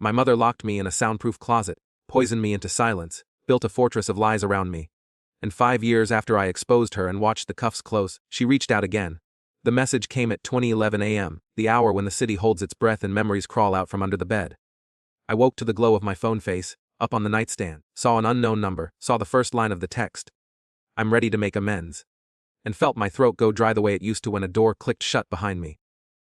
My mother locked me in a soundproof closet, poisoned me into silence, built a fortress of lies around me. And 5 years after I exposed her and watched the cuffs close, she reached out again. The message came at 20:11 a.m., the hour when the city holds its breath and memories crawl out from under the bed. I woke to the glow of my phone face, up on the nightstand, saw an unknown number, saw the first line of the text. "I'm ready to make amends." And felt my throat go dry the way it used to when a door clicked shut behind me.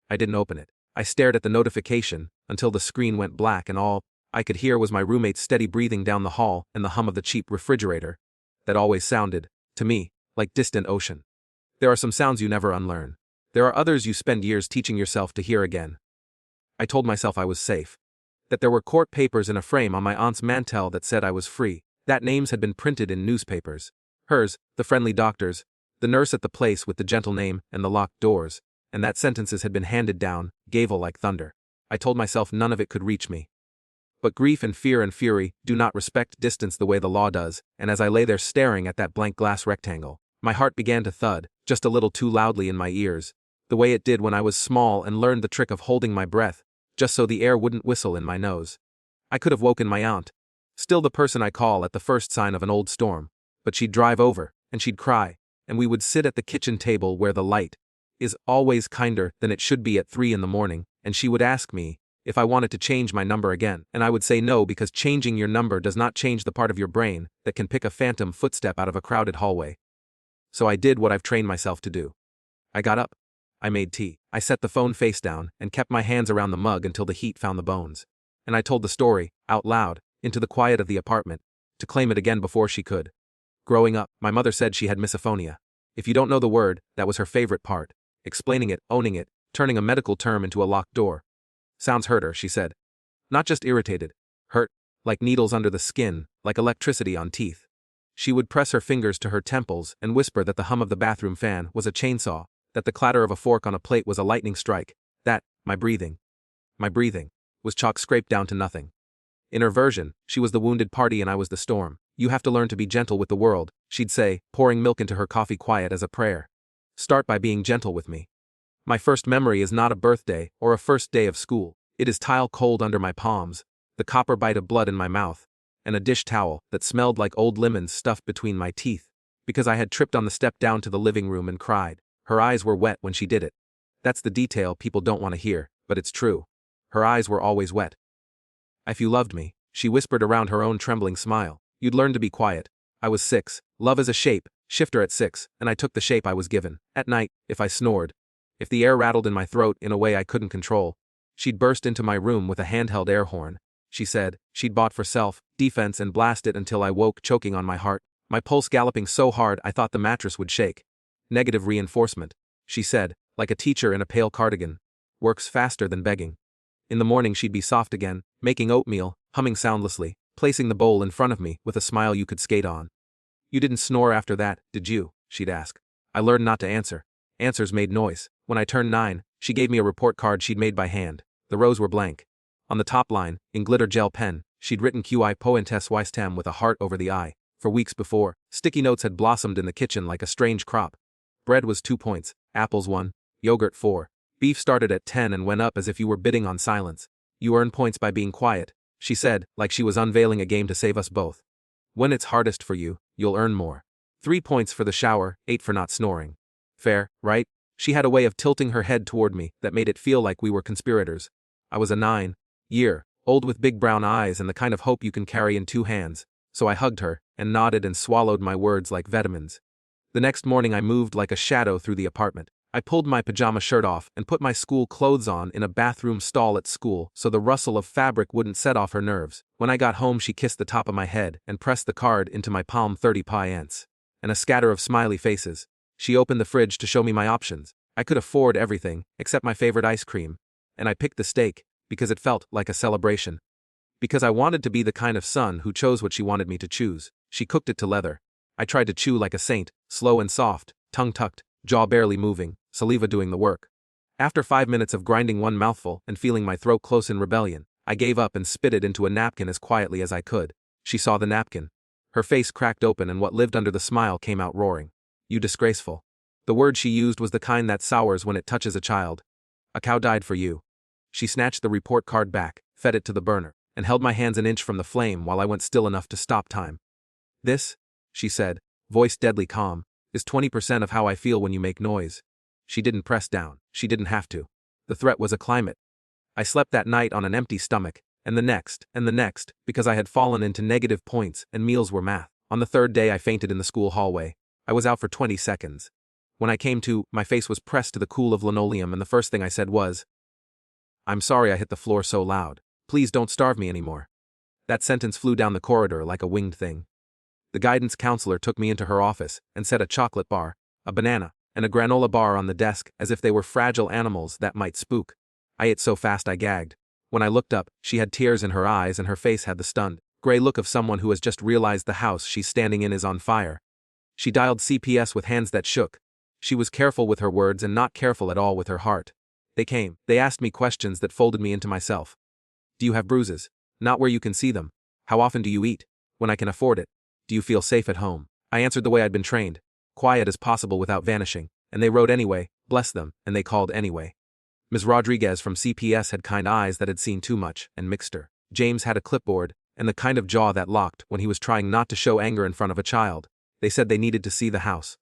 I didn't open it. I stared at the notification, until the screen went black and all I could hear was my roommate's steady breathing down the hall and the hum of the cheap refrigerator that always sounded, to me, like distant ocean. There are some sounds you never unlearn. There are others you spend years teaching yourself to hear again. I told myself I was safe. That there were court papers in a frame on my aunt's mantel that said I was free. That names had been printed in newspapers. Hers, the friendly doctor's, the nurse at the place with the gentle name and the locked doors, and that sentences had been handed down, gavel like thunder. I told myself none of it could reach me. But grief and fear and fury do not respect distance the way the law does, and as I lay there staring at that blank glass rectangle, my heart began to thud, just a little too loudly in my ears, the way it did when I was small and learned the trick of holding my breath, just so the air wouldn't whistle in my nose. I could have woken my aunt, still the person I call at the first sign of an old storm, but she'd drive over, and she'd cry, and we would sit at the kitchen table where the light is always kinder than it should be at 3 in the morning, and she would ask me if I wanted to change my number again, and I would say no because changing your number does not change the part of your brain that can pick a phantom footstep out of a crowded hallway. So I did what I've trained myself to do. I got up. I made tea. I set the phone face down and kept my hands around the mug until the heat found the bones. And I told the story, out loud, into the quiet of the apartment, to claim it again before she could. Growing up, my mother said she had misophonia. If you don't know the word, that was her favorite part. Explaining it, owning it, turning a medical term into a locked door. Sounds hurt her, she said. Not just irritated. Hurt, like needles under the skin, like electricity on teeth. She would press her fingers to her temples and whisper that the hum of the bathroom fan was a chainsaw, that the clatter of a fork on a plate was a lightning strike, that my breathing, was chalk scraped down to nothing. In her version, she was the wounded party and I was the storm. You have to learn to be gentle with the world, she'd say, pouring milk into her coffee quiet as a prayer. Start by being gentle with me. My first memory is not a birthday or a first day of school. It is tile cold under my palms, the copper bite of blood in my mouth, and a dish towel that smelled like old lemons stuffed between my teeth, because I had tripped on the step down to the living room and cried. Her eyes were wet when she did it. That's the detail people don't want to hear, but it's true. Her eyes were always wet. If you loved me, she whispered around her own trembling smile, you'd learn to be quiet. I was 6. Love is a shape, shifter at 6, and I took the shape I was given. At night, if I snored, if the air rattled in my throat in a way I couldn't control, she'd burst into my room with a handheld air horn. She said she'd bought for self-defense and blast it until I woke choking on my heart, my pulse galloping so hard I thought the mattress would shake. Negative reinforcement, she said, like a teacher in a pale cardigan. Works faster than begging. In the morning she'd be soft again, making oatmeal, humming soundlessly, placing the bowl in front of me with a smile you could skate on. You didn't snore after that, did you? She'd ask. I learned not to answer. Answers made noise. When I turned 9, she gave me a report card she'd made by hand. The rows were blank. On the top line, in glitter gel pen, she'd written QI poentes wisdom with a heart over the I. For weeks before, sticky notes had blossomed in the kitchen like a strange crop. Bread was 2 points, apples 1, yogurt 4. Beef started at 10 and went up as if you were bidding on silence. You earn points by being quiet, she said, like she was unveiling a game to save us both. When it's hardest for you, you'll earn more. 3 points for the shower, 8 for not snoring. Fair, right? She had a way of tilting her head toward me that made it feel like we were conspirators. I was a 9-year-old with big brown eyes and the kind of hope you can carry in 2 hands, so I hugged her and nodded and swallowed my words like vitamins. The next morning I moved like a shadow through the apartment. I pulled my pajama shirt off and put my school clothes on in a bathroom stall at school so the rustle of fabric wouldn't set off her nerves. When I got home she kissed the top of my head and pressed the card into my palm. 30 pi-ants. And a scatter of smiley faces. She opened the fridge to show me my options. I could afford everything, except my favorite ice cream. And I picked the steak, because it felt like a celebration. Because I wanted to be the kind of son who chose what she wanted me to choose. She cooked it to leather. I tried to chew like a saint, slow and soft, tongue tucked, jaw barely moving, saliva doing the work. After 5 minutes of grinding one mouthful and feeling my throat close in rebellion, I gave up and spit it into a napkin as quietly as I could. She saw the napkin. Her face cracked open and what lived under the smile came out roaring. You disgraceful. The word she used was the kind that sours when it touches a child. A cow died for you. She snatched the report card back, fed it to the burner, and held my hands an inch from the flame while I went still enough to stop time. "This," she said, voice deadly calm, "is 20% of how I feel when you make noise." She didn't press down. She didn't have to. The threat was a climate. I slept that night on an empty stomach, and the next, because I had fallen into negative points and meals were math. On the third day I fainted in the school hallway. I was out for 20 seconds. When I came to, my face was pressed to the cool of linoleum and the first thing I said was, "I'm sorry I hit the floor so loud. Please don't starve me anymore." That sentence flew down the corridor like a winged thing. The guidance counselor took me into her office and set a chocolate bar, a banana, and a granola bar on the desk as if they were fragile animals that might spook. I ate so fast I gagged. When I looked up, she had tears in her eyes and her face had the stunned, gray look of someone who has just realized the house she's standing in is on fire. She dialed CPS with hands that shook. She was careful with her words and not careful at all with her heart. They came. They asked me questions that folded me into myself. "Do you have bruises? Not where you can see them. How often do you eat? When I can afford it. Do you feel safe at home?" I answered the way I'd been trained. Quiet as possible without vanishing. And they wrote anyway, bless them, and they called anyway. Ms. Rodriguez from CPS had kind eyes that had seen too much and mixed her. James had a clipboard, and the kind of jaw that locked when he was trying not to show anger in front of a child. They said they needed to see the house.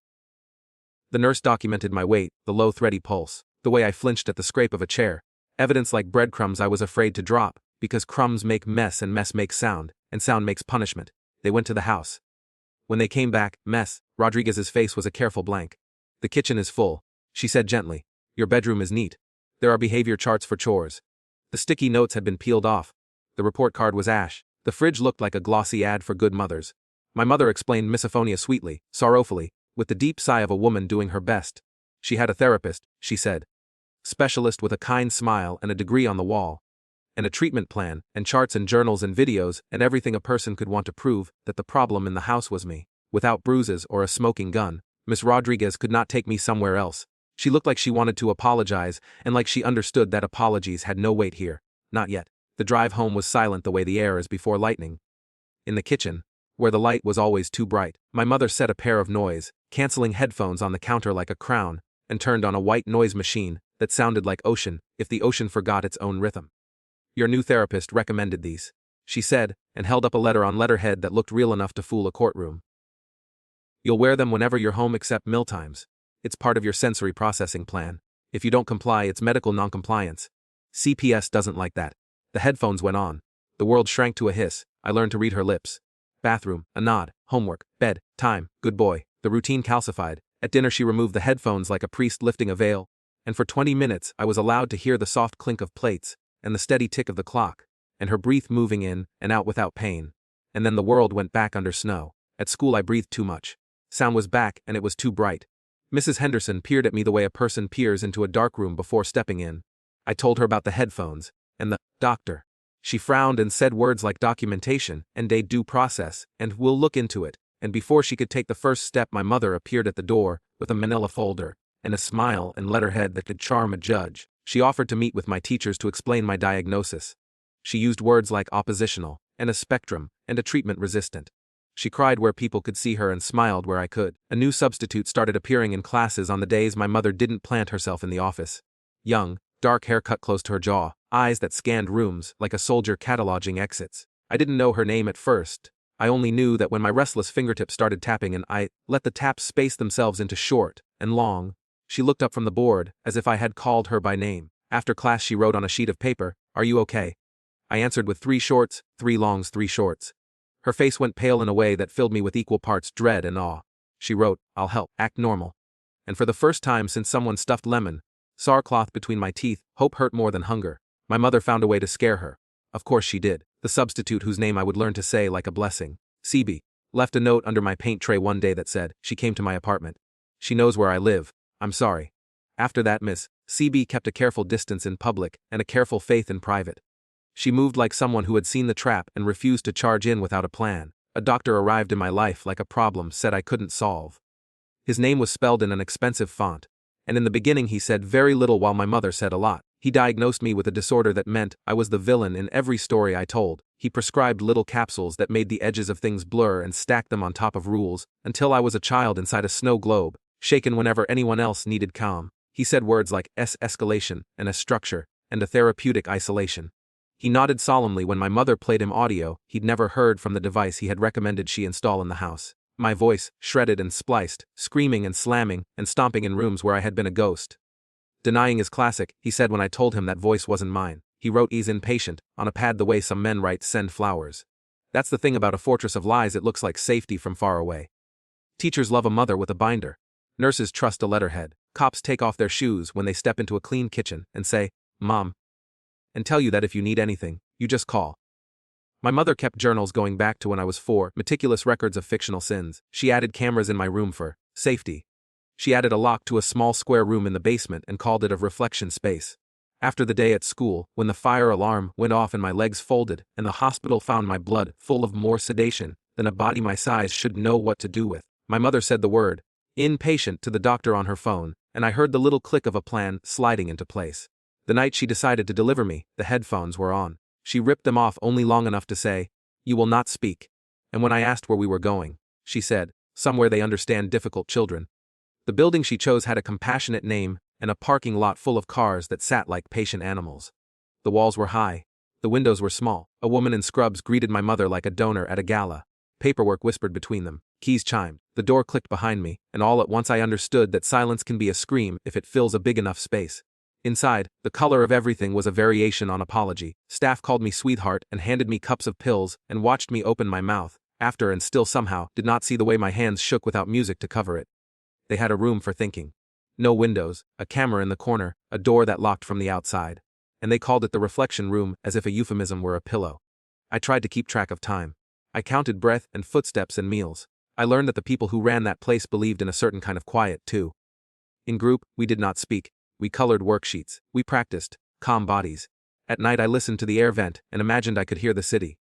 The nurse documented my weight, the low thready pulse, the way I flinched at the scrape of a chair. Evidence like breadcrumbs I was afraid to drop, because crumbs make mess and mess makes sound, and sound makes punishment. They went to the house. When they came back, mess, Rodriguez's face was a careful blank. "The kitchen is full," she said gently. "Your bedroom is neat. There are behavior charts for chores." The sticky notes had been peeled off. The report card was ash. The fridge looked like a glossy ad for good mothers. My mother explained misophonia sweetly, sorrowfully, with the deep sigh of a woman doing her best. She had a therapist, she said. Specialist with a kind smile and a degree on the wall. And a treatment plan, and charts and journals and videos, and everything a person could want to prove that the problem in the house was me. Without bruises or a smoking gun, Miss Rodriguez could not take me somewhere else. She looked like she wanted to apologize, and like she understood that apologies had no weight here. Not yet. The drive home was silent the way the air is before lightning. In the kitchen, where the light was always too bright, my mother set a pair of noise-canceling headphones on the counter like a crown, and turned on a white noise machine that sounded like ocean if the ocean forgot its own rhythm. "Your new therapist recommended these," she said, and held up a letter on letterhead that looked real enough to fool a courtroom. "You'll wear them whenever you're home except mealtimes. It's part of your sensory processing plan. If you don't comply, it's medical noncompliance. CPS doesn't like that." The headphones went on. The world shrank to a hiss. I learned to read her lips. Bathroom, a nod, homework, bed, time, good boy. The routine calcified. At dinner she removed the headphones like a priest lifting a veil. And for 20 minutes I was allowed to hear the soft clink of plates, and the steady tick of the clock, and her breath moving in and out without pain. And then the world went back under snow. At school I breathed too much. Sound was back and it was too bright. Mrs. Henderson peered at me the way a person peers into a dark room before stepping in. I told her about the headphones, and the doctor. She frowned and said words like documentation, and a due process, and we'll look into it. And before she could take the first step my mother appeared at the door, with a manila folder, and a smile and letterhead that could charm a judge. She offered to meet with my teachers to explain my diagnosis. She used words like oppositional, and a spectrum, and a treatment resistant. She cried where people could see her and smiled where I could. A new substitute started appearing in classes on the days my mother didn't plant herself in the office. Young, dark hair cut close to her jaw, eyes that scanned rooms like a soldier cataloging exits. I didn't know her name at first. I only knew that when my restless fingertips started tapping and I let the taps space themselves into short and long, she looked up from the board as if I had called her by name. After class she wrote on a sheet of paper, "Are you okay?" I answered with 3 shorts, 3 longs, 3 shorts. Her face went pale in a way that filled me with equal parts dread and awe. She wrote, "I'll help, act normal." And for the first time since someone stuffed lemon, saarcloth between my teeth, hope hurt more than hunger. My mother found a way to scare her. Of course she did. The substitute whose name I would learn to say like a blessing, CB, left a note under my paint tray one day that said, "She came to my apartment. She knows where I live. I'm sorry." After that Miss CB kept a careful distance in public and a careful faith in private. She moved like someone who had seen the trap and refused to charge in without a plan. A doctor arrived in my life like a problem said I couldn't solve. His name was spelled in an expensive font, and in the beginning he said very little while my mother said a lot. He diagnosed me with a disorder that meant I was the villain in every story I told. He prescribed little capsules that made the edges of things blur and stacked them on top of rules, until I was a child inside a snow globe, shaken whenever anyone else needed calm. He said words like escalation, and a structure, and a therapeutic isolation. He nodded solemnly when my mother played him audio he'd never heard from the device he had recommended she install in the house. My voice, shredded and spliced, screaming and slamming and stomping in rooms where I had been a ghost. Denying his classic, he said when I told him that voice wasn't mine. He wrote "Ease impatient" on a pad the way some men write "send flowers." That's the thing about a fortress of lies, it looks like safety from far away. Teachers love a mother with a binder. Nurses trust a letterhead. Cops take off their shoes when they step into a clean kitchen and say, "Mom," and tell you that if you need anything, you just call. My mother kept journals going back to when I was 4, meticulous records of fictional sins. She added cameras in my room for safety. She added a lock to a small square room in the basement and called it a reflection space. After the day at school, when the fire alarm went off and my legs folded and the hospital found my blood full of more sedation than a body my size should know what to do with, my mother said the word "inpatient" to the doctor on her phone, and I heard the little click of a plan sliding into place. The night she decided to deliver me, the headphones were on. She ripped them off only long enough to say, "You will not speak." And when I asked where we were going, she said, "Somewhere they understand difficult children." The building she chose had a compassionate name and a parking lot full of cars that sat like patient animals. The walls were high. The windows were small. A woman in scrubs greeted my mother like a donor at a gala. Paperwork whispered between them. Keys chimed. The door clicked behind me, and all at once I understood that silence can be a scream if it fills a big enough space. Inside, the color of everything was a variation on apology. Staff called me sweetheart and handed me cups of pills and watched me open my mouth, after and still somehow did not see the way my hands shook without music to cover it. They had a room for thinking. No windows, a camera in the corner, a door that locked from the outside. And they called it the reflection room as if a euphemism were a pillow. I tried to keep track of time. I counted breath and footsteps and meals. I learned that the people who ran that place believed in a certain kind of quiet, too. In group, we did not speak. We colored worksheets. We practiced calm bodies. At night I listened to the air vent and imagined I could hear the city.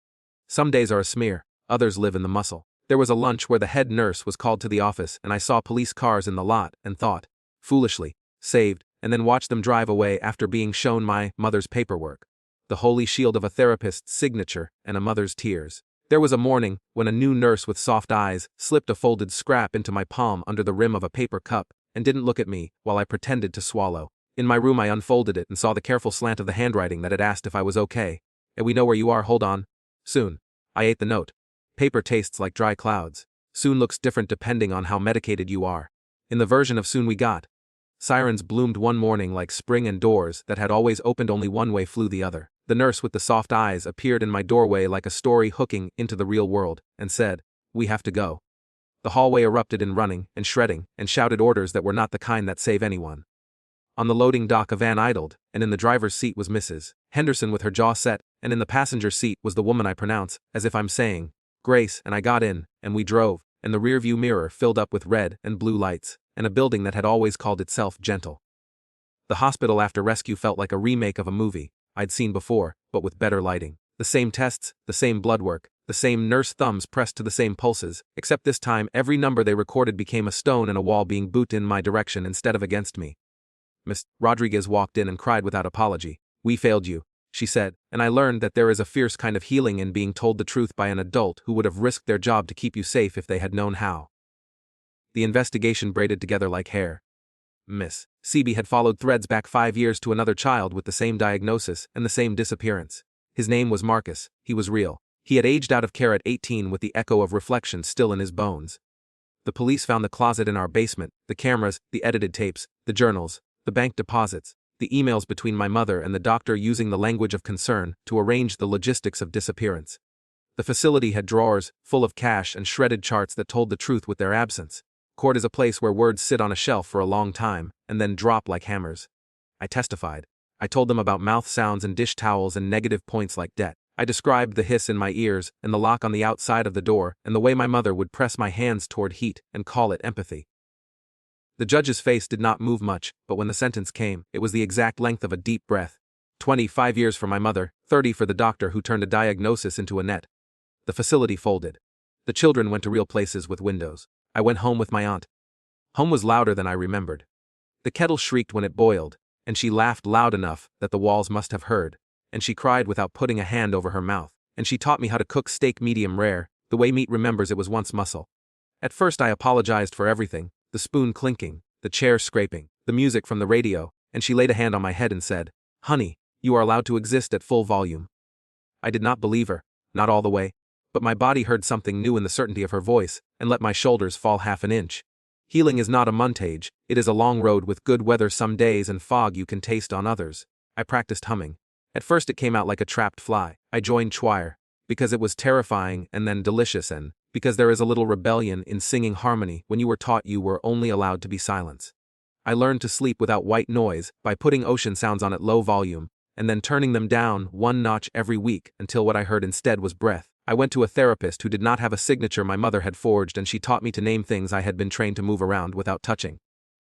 Some days are a smear, others live in the muscle. There was a lunch where the head nurse was called to the office and I saw police cars in the lot and thought, foolishly, saved, and then watched them drive away after being shown my mother's paperwork. The holy shield of a therapist's signature and a mother's tears. There was a morning when a new nurse with soft eyes slipped a folded scrap into my palm under the rim of a paper cup and didn't look at me while I pretended to swallow. In my room I unfolded it and saw the careful slant of the handwriting that had asked if I was okay. "And we know where you are, hold on. Soon." I ate the note. Paper tastes like dry clouds. Soon looks different depending on how medicated you are. In the version of soon we got, sirens bloomed one morning like spring and doors that had always opened only one way flew the other. The nurse with the soft eyes appeared in my doorway like a story hooking into the real world and said, "We have to go." The hallway erupted in running and shredding and shouted orders that were not the kind that save anyone. On the loading dock a van idled, and in the driver's seat was Mrs. Henderson with her jaw set, and in the passenger seat was the woman I pronounce, as if I'm saying, Grace, and I got in, and we drove, and the rearview mirror filled up with red and blue lights, and a building that had always called itself gentle. The hospital after rescue felt like a remake of a movie I'd seen before, but with better lighting. The same tests, the same blood work, the same nurse thumbs pressed to the same pulses, except this time every number they recorded became a stone in a wall being booted in my direction instead of against me. Miss Rodriguez walked in and cried without apology. "We failed you," she said, and I learned that there is a fierce kind of healing in being told the truth by an adult who would have risked their job to keep you safe if they had known how. The investigation braided together like hair. Miss Seeby had followed threads back 5 years to another child with the same diagnosis and the same disappearance. His name was Marcus. He was real. He had aged out of care at 18 with the echo of reflection still in his bones. The police found the closet in our basement, the cameras, the edited tapes, the journals, the bank deposits, the emails between my mother and the doctor using the language of concern to arrange the logistics of disappearance. The facility had drawers full of cash and shredded charts that told the truth with their absence. Court is a place where words sit on a shelf for a long time and then drop like hammers. I testified. I told them about mouth sounds and dish towels and negative points like debt. I described the hiss in my ears and the lock on the outside of the door and the way my mother would press my hands toward heat and call it empathy. The judge's face did not move much, but when the sentence came, it was the exact length of a deep breath. 25 years for my mother, 30 for the doctor who turned a diagnosis into a net. The facility folded. The children went to real places with windows. I went home with my aunt. Home was louder than I remembered. The kettle shrieked when it boiled, and she laughed loud enough that the walls must have heard, and she cried without putting a hand over her mouth, and she taught me how to cook steak medium rare, the way meat remembers it was once muscle. At first I apologized for everything, the spoon clinking, the chair scraping, the music from the radio, and she laid a hand on my head and said, "Honey, you are allowed to exist at full volume." I did not believe her, not all the way. But my body heard something new in the certainty of her voice, and let my shoulders fall half an inch. Healing is not a montage, it is a long road with good weather some days and fog you can taste on others. I practiced humming. At first it came out like a trapped fly. I joined choir, because it was terrifying and then delicious, and because there is a little rebellion in singing harmony when you were taught you were only allowed to be silence. I learned to sleep without white noise by putting ocean sounds on at low volume, and then turning them down one notch every week until what I heard instead was breath. I went to a therapist who did not have a signature my mother had forged, and she taught me to name things I had been trained to move around without touching.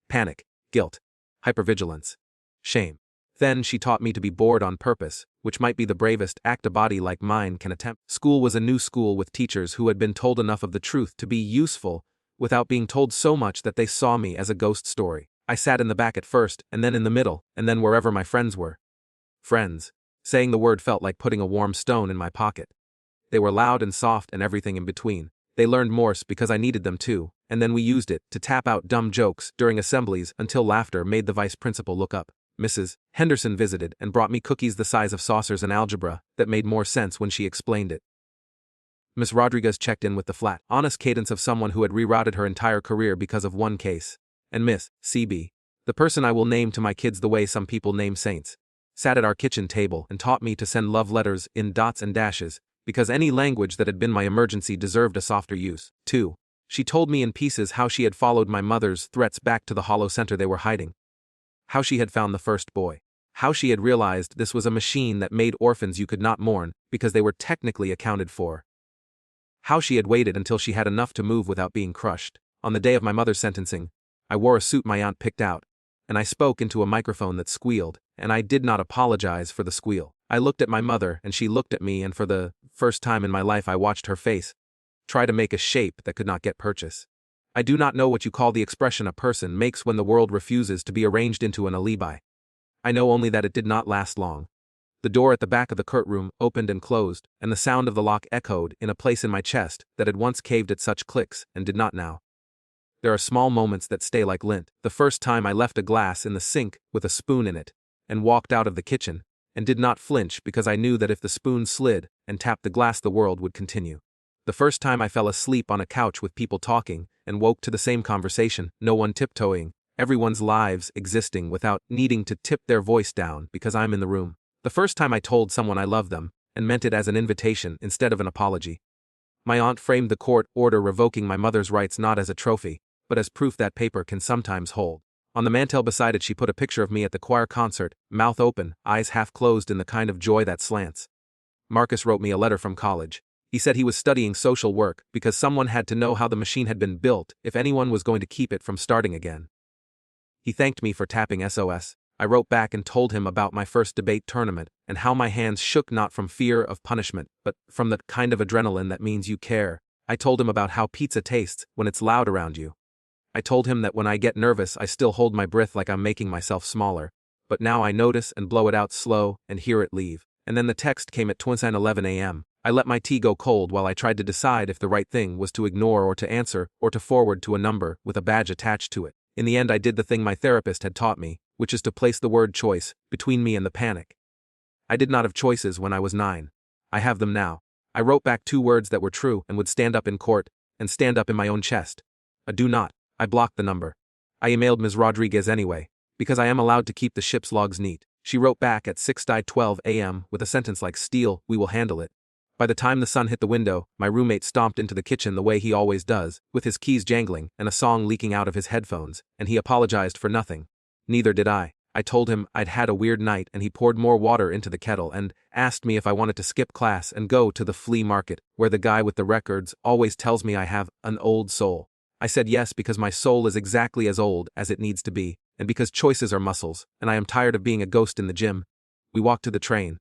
Panic, guilt, hypervigilance, shame. Then she taught me to be bored on purpose, which might be the bravest act a body like mine can attempt. School was a new school with teachers who had been told enough of the truth to be useful, without being told so much that they saw me as a ghost story. I sat in the back at first, and then in the middle, and then wherever my friends were. Friends. Saying the word felt like putting a warm stone in my pocket. They were loud and soft and everything in between. They learned Morse because I needed them to, and then we used it to tap out dumb jokes during assemblies until laughter made the vice principal look up. Mrs. Henderson visited and brought me cookies the size of saucers in algebra that made more sense when she explained it. Miss Rodriguez checked in with the flat, honest cadence of someone who had rerouted her entire career because of one case. And Miss C.B., the person I will name to my kids the way some people name saints, sat at our kitchen table and taught me to send love letters in dots and dashes, because any language that had been my emergency deserved a softer use. 2. She told me in pieces how she had followed my mother's threats back to the hollow center they were hiding. How she had found the first boy. How she had realized this was a machine that made orphans you could not mourn, because they were technically accounted for. How she had waited until she had enough to move without being crushed. On the day of my mother's sentencing, I wore a suit my aunt picked out, and I spoke into a microphone that squealed, and I did not apologize for the squeal. I looked at my mother and she looked at me, and for the first time in my life I watched her face try to make a shape that could not get purchase. I do not know what you call the expression a person makes when the world refuses to be arranged into an alibi. I know only that it did not last long. The door at the back of the courtroom opened and closed, and the sound of the lock echoed in a place in my chest that had once caved at such clicks and did not now. There are small moments that stay like lint. The first time I left a glass in the sink with a spoon in it, and walked out of the kitchen, and did not flinch because I knew that if the spoon slid and tapped the glass the world would continue. The first time I fell asleep on a couch with people talking, and woke to the same conversation, no one tiptoeing, everyone's lives existing without needing to tip their voice down because I'm in the room. The first time I told someone I loved them, and meant it as an invitation instead of an apology. My aunt framed the court order revoking my mother's rights not as a trophy, but as proof that paper can sometimes hold. On the mantel beside it she put a picture of me at the choir concert, mouth open, eyes half closed in the kind of joy that slants. Marcus wrote me a letter from college. He said he was studying social work because someone had to know how the machine had been built if anyone was going to keep it from starting again. He thanked me for tapping SOS. I wrote back and told him about my first debate tournament and how my hands shook not from fear of punishment, but from the kind of adrenaline that means you care. I told him about how pizza tastes when it's loud around you. I told him that when I get nervous I still hold my breath like I'm making myself smaller, but now I notice and blow it out slow and hear it leave. And then the text came at 11 a.m. I let my tea go cold while I tried to decide if the right thing was to ignore or to answer or to forward to a number with a badge attached to it. In the end I did the thing my therapist had taught me, which is to place the word choice between me and the panic. I did not have choices when I was 9. I have them now. I wrote back 2 words that were true and would stand up in court, and stand up in my own chest. A do not. I blocked the number. I emailed Ms. Rodriguez anyway, because I am allowed to keep the ship's logs neat. She wrote back at 6:12 a.m. with a sentence like "Steele, we will handle it." By the time the sun hit the window, my roommate stomped into the kitchen the way he always does, with his keys jangling and a song leaking out of his headphones, and he apologized for nothing. Neither did I. I told him I'd had a weird night, and he poured more water into the kettle and asked me if I wanted to skip class and go to the flea market, where the guy with the records always tells me I have an old soul. I said yes because my soul is exactly as old as it needs to be, and because choices are muscles, and I am tired of being a ghost in the gym. We walked to the train.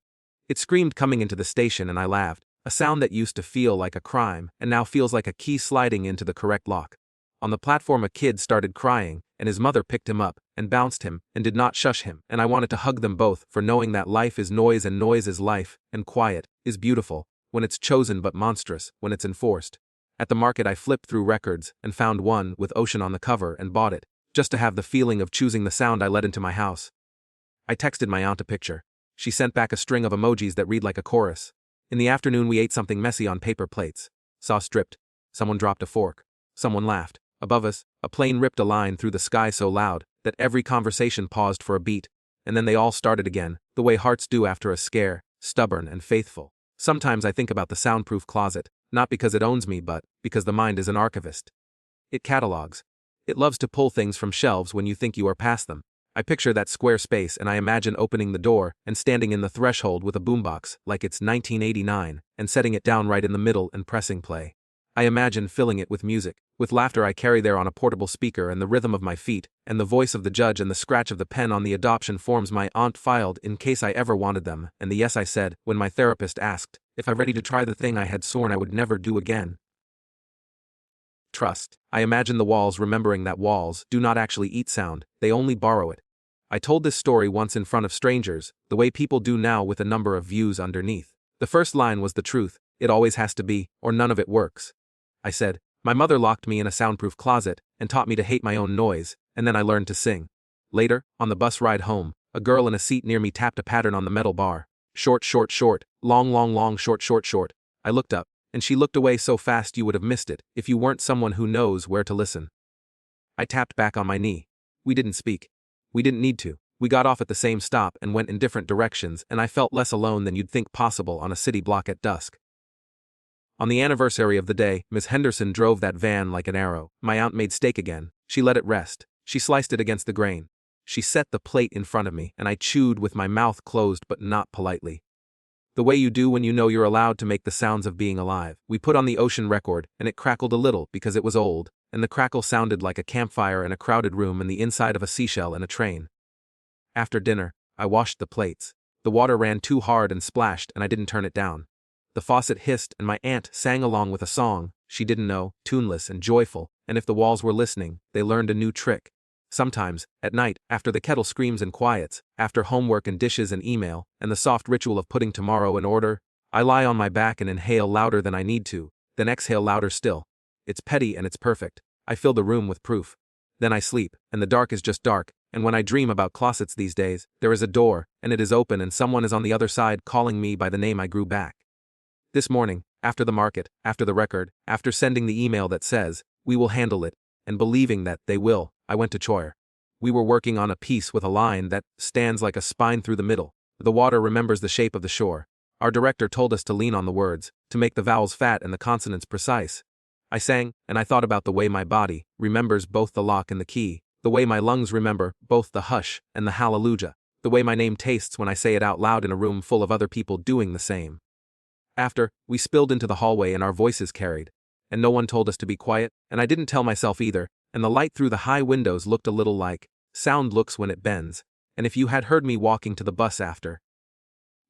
It screamed coming into the station and I laughed, a sound that used to feel like a crime and now feels like a key sliding into the correct lock. On the platform a kid started crying, and his mother picked him up and bounced him and did not shush him, and I wanted to hug them both for knowing that life is noise and noise is life, and quiet is beautiful when it's chosen but monstrous when it's enforced. At the market I flipped through records and found one with Ocean on the cover and bought it, just to have the feeling of choosing the sound I let into my house. I texted my aunt a picture. She sent back a string of emojis that read like a chorus. In the afternoon we ate something messy on paper plates. Sauce dripped. Someone dropped a fork. Someone laughed. Above us, a plane ripped a line through the sky so loud that every conversation paused for a beat, and then they all started again, the way hearts do after a scare, stubborn and faithful. Sometimes I think about the soundproof closet, not because it owns me but because the mind is an archivist. It catalogs. It loves to pull things from shelves when you think you are past them. I picture that square space and I imagine opening the door and standing in the threshold with a boombox like it's 1989 and setting it down right in the middle and pressing play. I imagine filling it with music, with laughter I carry there on a portable speaker and the rhythm of my feet, and the voice of the judge and the scratch of the pen on the adoption forms my aunt filed in case I ever wanted them, and the yes I said when my therapist asked if I'm ready to try the thing I had sworn I would never do again. Trust. I imagine the walls remembering that walls do not actually eat sound, they only borrow it. I told this story once in front of strangers, the way people do now with a number of views underneath. The first line was the truth, it always has to be, or none of it works. I said, my mother locked me in a soundproof closet and taught me to hate my own noise, and then I learned to sing. Later, on the bus ride home, a girl in a seat near me tapped a pattern on the metal bar. Short, short, short, long, long, long, short, short, short. I looked up, and she looked away so fast you would have missed it if you weren't someone who knows where to listen. I tapped back on my knee. We didn't speak. We didn't need to. We got off at the same stop and went in different directions, and I felt less alone than you'd think possible on a city block at dusk. On the anniversary of the day, Miss Henderson drove that van like an arrow. My aunt made steak again. She let it rest. She sliced it against the grain. She set the plate in front of me, and I chewed with my mouth closed but not politely. The way you do when you know you're allowed to make the sounds of being alive. We put on the ocean record, and it crackled a little because it was old, and the crackle sounded like a campfire in a crowded room and the inside of a seashell in a train. After dinner, I washed the plates. The water ran too hard and splashed, and I didn't turn it down. The faucet hissed and my aunt sang along with a song she didn't know, tuneless and joyful, and if the walls were listening, they learned a new trick. Sometimes, at night, after the kettle screams and quiets, after homework and dishes and email, and the soft ritual of putting tomorrow in order, I lie on my back and inhale louder than I need to, then exhale louder still. It's petty and it's perfect. I fill the room with proof. Then I sleep, and the dark is just dark, and when I dream about closets these days, there is a door, and it is open and someone is on the other side calling me by the name I grew back. This morning, after the market, after the record, after sending the email that says, we will handle it, and believing that they will, I went to Choir. We were working on a piece with a line that stands like a spine through the middle. The water remembers the shape of the shore. Our director told us to lean on the words, to make the vowels fat and the consonants precise. I sang, and I thought about the way my body remembers both the lock and the key, the way my lungs remember both the hush and the hallelujah, the way my name tastes when I say it out loud in a room full of other people doing the same. After, we spilled into the hallway and our voices carried, and no one told us to be quiet, and I didn't tell myself either, and the light through the high windows looked a little like sound looks when it bends, and if you had heard me walking to the bus after,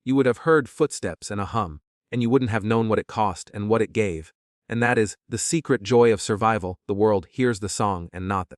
you would have heard footsteps and a hum, and you wouldn't have known what it cost and what it gave, and that is the secret joy of survival. The world hears the song and not the